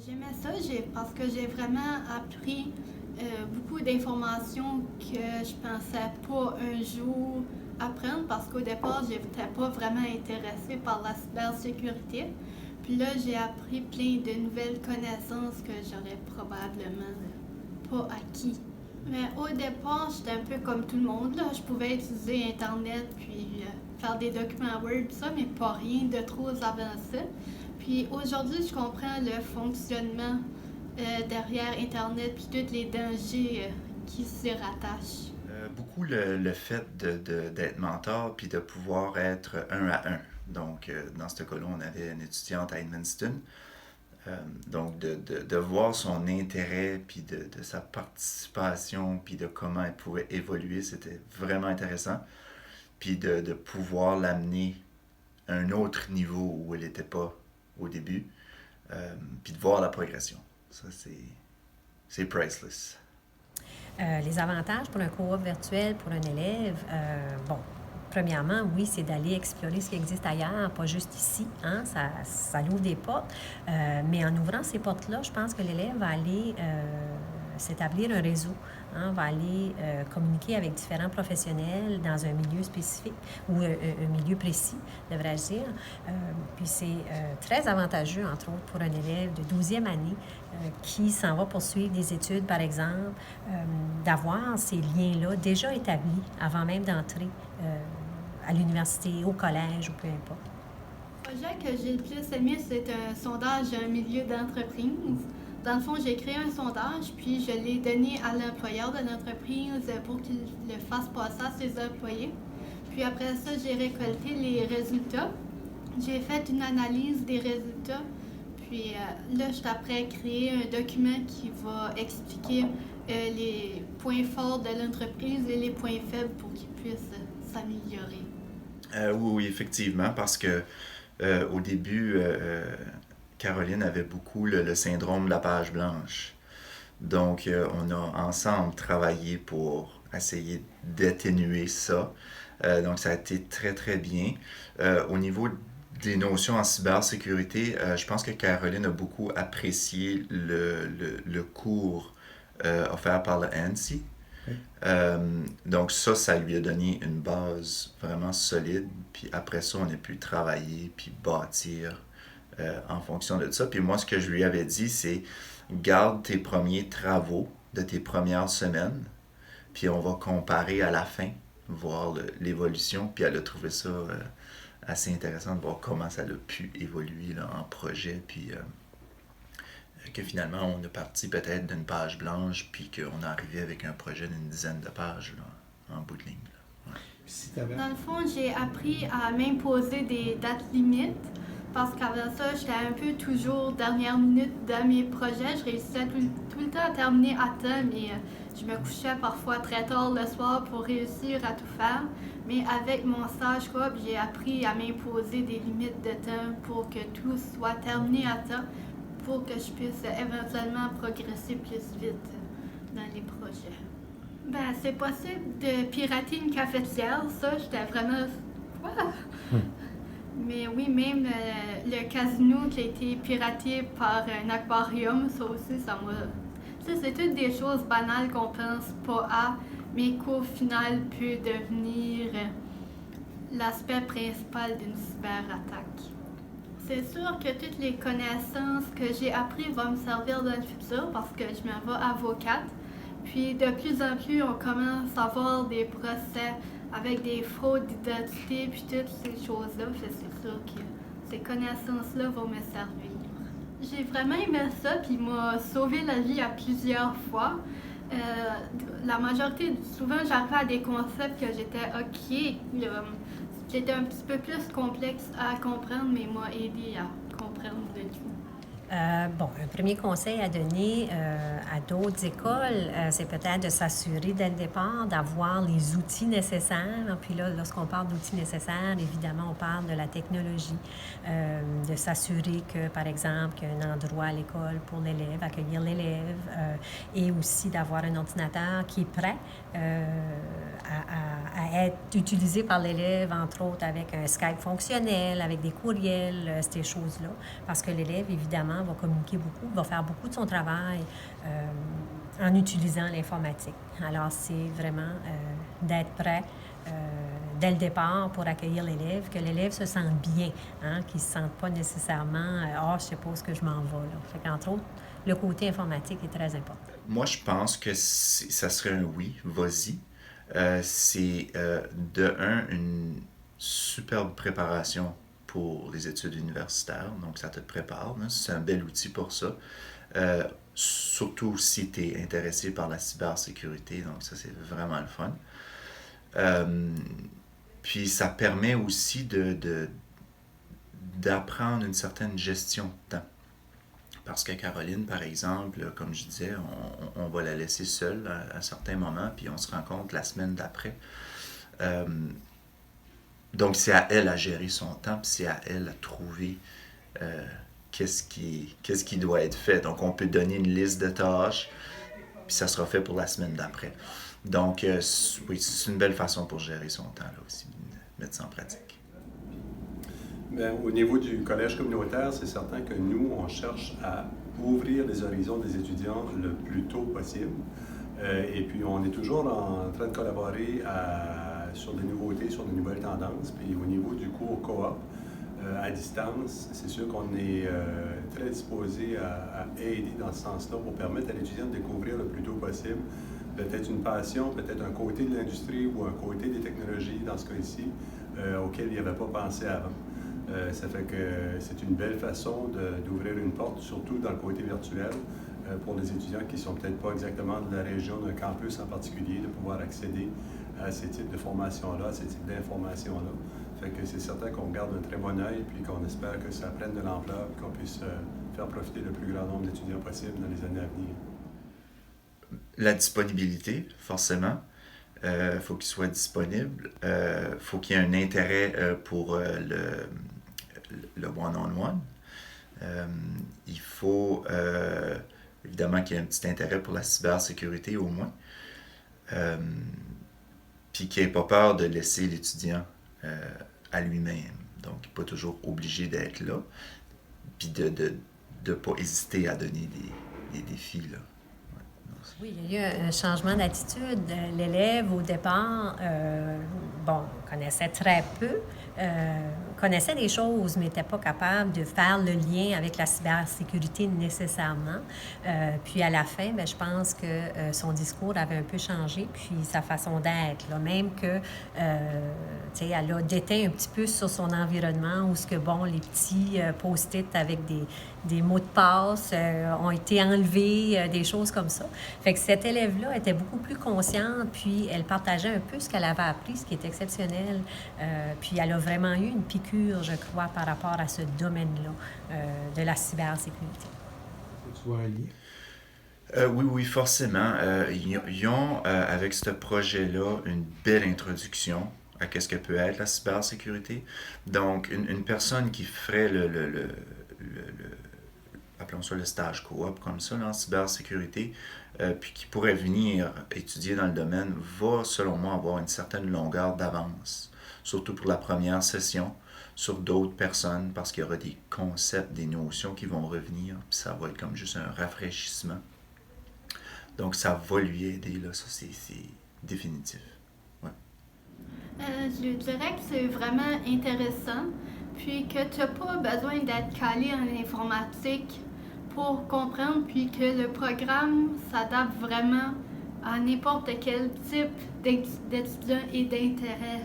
J'aimais ça parce que j'ai vraiment appris beaucoup d'informations que je pensais pas un jour apprendre parce qu'au départ, je n'étais pas vraiment intéressée par la cybersécurité. Puis là, j'ai appris plein de nouvelles connaissances que j'aurais probablement pas acquis. Mais au départ, j'étais un peu comme tout le monde, là. Je pouvais utiliser Internet puis faire des documents Word, ça, mais pas rien de trop avancé. Puis aujourd'hui, je comprends le fonctionnement derrière Internet puis tous les dangers qui s'y rattachent. Beaucoup le fait d'être mentor puis de pouvoir être un à un. Donc, dans ce cas-là, on avait une étudiante à Edmundston. Donc, de voir son intérêt puis de sa participation puis de comment elle pouvait évoluer, c'était vraiment intéressant. Puis de pouvoir l'amener à un autre niveau où elle n'était pas au début. Puis de voir la progression. Ça, c'est priceless. Les avantages pour un coop virtuel pour un élève, bon, premièrement, oui, c'est d'aller explorer ce qui existe ailleurs, pas juste ici. Hein? Ça ouvre des portes. Mais en ouvrant ces portes-là, je pense que l'élève va aller s'établir un réseau, hein, va aller communiquer avec différents professionnels dans un milieu spécifique ou un milieu précis, devrais-je dire. Puis c'est très avantageux, entre autres, pour un élève de 12e année qui s'en va poursuivre des études, par exemple, d'avoir ces liens-là déjà établis avant même d'entrer à l'université, au collège ou peu importe. Le projet que j'ai le plus aimé, c'est un sondage d'un milieu d'entreprise. Dans le fond, j'ai créé un sondage, puis je l'ai donné à l'employeur de l'entreprise pour qu'il le fasse passer à ses employés. Puis après ça, j'ai récolté les résultats. J'ai fait une analyse des résultats. Puis là, je suis après à créer un document qui va expliquer les points forts de l'entreprise et les points faibles pour qu'ils puissent s'améliorer. Oui, effectivement, parce que au début, Caroline avait beaucoup le syndrome de la page blanche. Donc, on a ensemble travaillé pour essayer d'atténuer ça. Donc, ça a été très, très bien. Au niveau des notions en cybersécurité, je pense que Caroline a beaucoup apprécié le cours offert par le ANSI. Oui. Donc ça lui a donné une base vraiment solide. Puis après ça, on a pu travailler puis bâtir en fonction de ça. Puis moi, ce que je lui avais dit, c'est garde tes premiers travaux de tes premières semaines, puis on va comparer à la fin, voir l'évolution. Puis elle a trouvé ça assez intéressant de voir comment ça a pu évoluer là, en projet. Puis que finalement, on est parti peut-être d'une page blanche, puis qu'on est arrivé avec un projet d'une dizaine de pages là, en bout de ligne. Là. Ouais. Si t'avais... Dans le fond, j'ai appris à m'imposer des dates limites parce qu'avant ça, j'étais un peu toujours dernière minute dans mes projets. Je réussissais tout le temps à terminer à temps, mais je me couchais parfois très tard le soir pour réussir à tout faire. Mais avec mon stage coop, j'ai appris à m'imposer des limites de temps pour que tout soit terminé à temps, pour que je puisse éventuellement progresser plus vite dans les projets. Ben, c'est possible de pirater une cafetière, ça, j'étais vraiment... Quoi? Mais oui, même le casino qui a été piraté par un aquarium, ça aussi, ça m'a... Tu sais, c'est toutes des choses banales qu'on pense pas à, mais qu'au final peut devenir l'aspect principal d'une cyberattaque. C'est sûr que toutes les connaissances que j'ai apprises vont me servir dans le futur parce que je m'en vais avocate. Puis de plus en plus, on commence à avoir des procès avec des fraudes d'identité puis toutes ces choses-là. C'est sûr que ces connaissances-là vont me servir. J'ai vraiment aimé ça puis il m'a sauvé la vie à plusieurs fois. La majorité, souvent j'arrivais à des concepts que j'étais OK, qui étaient un petit peu plus complexes à comprendre, mais m'a aidé à comprendre le tout. Bon, un premier conseil à donner à d'autres écoles, c'est peut-être de s'assurer dès le départ d'avoir les outils nécessaires. Puis là, lorsqu'on parle d'outils nécessaires, évidemment, on parle de la technologie, de s'assurer que, par exemple, qu'il y a un endroit à l'école pour l'élève, accueillir l'élève, et aussi d'avoir un ordinateur qui est prêt à être utilisé par l'élève, entre autres avec un Skype fonctionnel, avec des courriels, ces choses-là, parce que l'élève, évidemment, va communiquer beaucoup, va faire beaucoup de son travail en utilisant l'informatique. Alors, c'est vraiment d'être prêt dès le départ pour accueillir l'élève, que l'élève se sente bien, hein, qu'il ne se sente pas nécessairement « Ah, je ne sais pas où ce que je m'en vais ». Fait qu'entre autres, le côté informatique est très important. Moi, je pense que ça serait un oui, vas-y. C'est une superbe préparation pour les études universitaires, donc ça te prépare, hein, c'est un bel outil pour ça. Surtout si tu es intéressé par la cybersécurité, donc ça c'est vraiment le fun. Puis ça permet aussi d'apprendre une certaine gestion de temps. Parce que Caroline, par exemple, comme je disais, on va la laisser seule à certains moments, puis on se rencontre la semaine d'après. Donc, c'est à elle à gérer son temps, puis c'est à elle à trouver qu'est-ce qui doit être fait. Donc, on peut donner une liste de tâches, puis ça sera fait pour la semaine d'après. Donc, oui, c'est une belle façon pour gérer son temps, là aussi, mettre ça en pratique. Bien, au niveau du collège communautaire, c'est certain que nous, on cherche à ouvrir les horizons des étudiants le plus tôt possible. Et puis, on est toujours en train de collaborer sur des nouveautés, sur de nouvelles tendances. Puis, au niveau du cours coop, à distance, c'est sûr qu'on est très disposé à aider dans ce sens-là pour permettre à l'étudiant de découvrir le plus tôt possible peut-être une passion, peut-être un côté de l'industrie ou un côté des technologies, dans ce cas-ci, auquel il n'avait pas pensé avant. Ça fait que c'est une belle façon d'ouvrir une porte, surtout dans le côté virtuel, pour les étudiants qui ne sont peut-être pas exactement de la région d'un campus en particulier, de pouvoir accéder à ces types de formations-là, à ces types d'informations-là. Fait que c'est certain qu'on garde un très bon œil, puis qu'on espère que ça prenne de l'ampleur, puis qu'on puisse faire profiter le plus grand nombre d'étudiants possible dans les années à venir. La disponibilité, forcément. Faut qu'il soit disponible. Faut qu'il y ait un intérêt pour le one-on-one. Il faut évidemment qu'il y ait un petit intérêt pour la cybersécurité au moins. Puis qu'il n'ait pas peur de laisser l'étudiant à lui-même. Donc, il n'est pas toujours obligé d'être là. Puis de ne pas hésiter à donner des défis, là. Oui, il y a eu un changement d'attitude. L'élève, au départ, connaissait très peu, connaissait des choses, mais n'était pas capable de faire le lien avec la cybersécurité nécessairement. Puis à la fin, je pense que son discours avait un peu changé, puis sa façon d'être. Là, même que, elle a déteint un petit peu sur son environnement, où les petits post-it avec des mots de passe ont été enlevés, des choses comme ça. Fait que cette élève-là était beaucoup plus consciente, puis elle partageait un peu ce qu'elle avait appris, ce qui est exceptionnel. Puis elle a vraiment eu une piqûre, je crois, par rapport à ce domaine-là de la cybersécurité. Tu vois un lien? Oui, forcément. Ils ont, avec ce projet-là, une belle introduction à ce que peut être la cybersécurité. Donc, une personne qui ferait appelons ça le stage coop comme ça, là, en cybersécurité, puis qui pourrait venir étudier dans le domaine, va, selon moi, avoir une certaine longueur d'avance, surtout pour la première session, sur d'autres personnes, parce qu'il y aura des concepts, des notions qui vont revenir, puis ça va être comme juste un rafraîchissement. Donc, ça va lui aider, là, ça, c'est définitif. Ouais. Je dirais que c'est vraiment intéressant, puis que tu n'as pas besoin d'être calé en informatique pour comprendre, puis que le programme s'adapte vraiment à n'importe quel type d'étudiant et d'intérêt.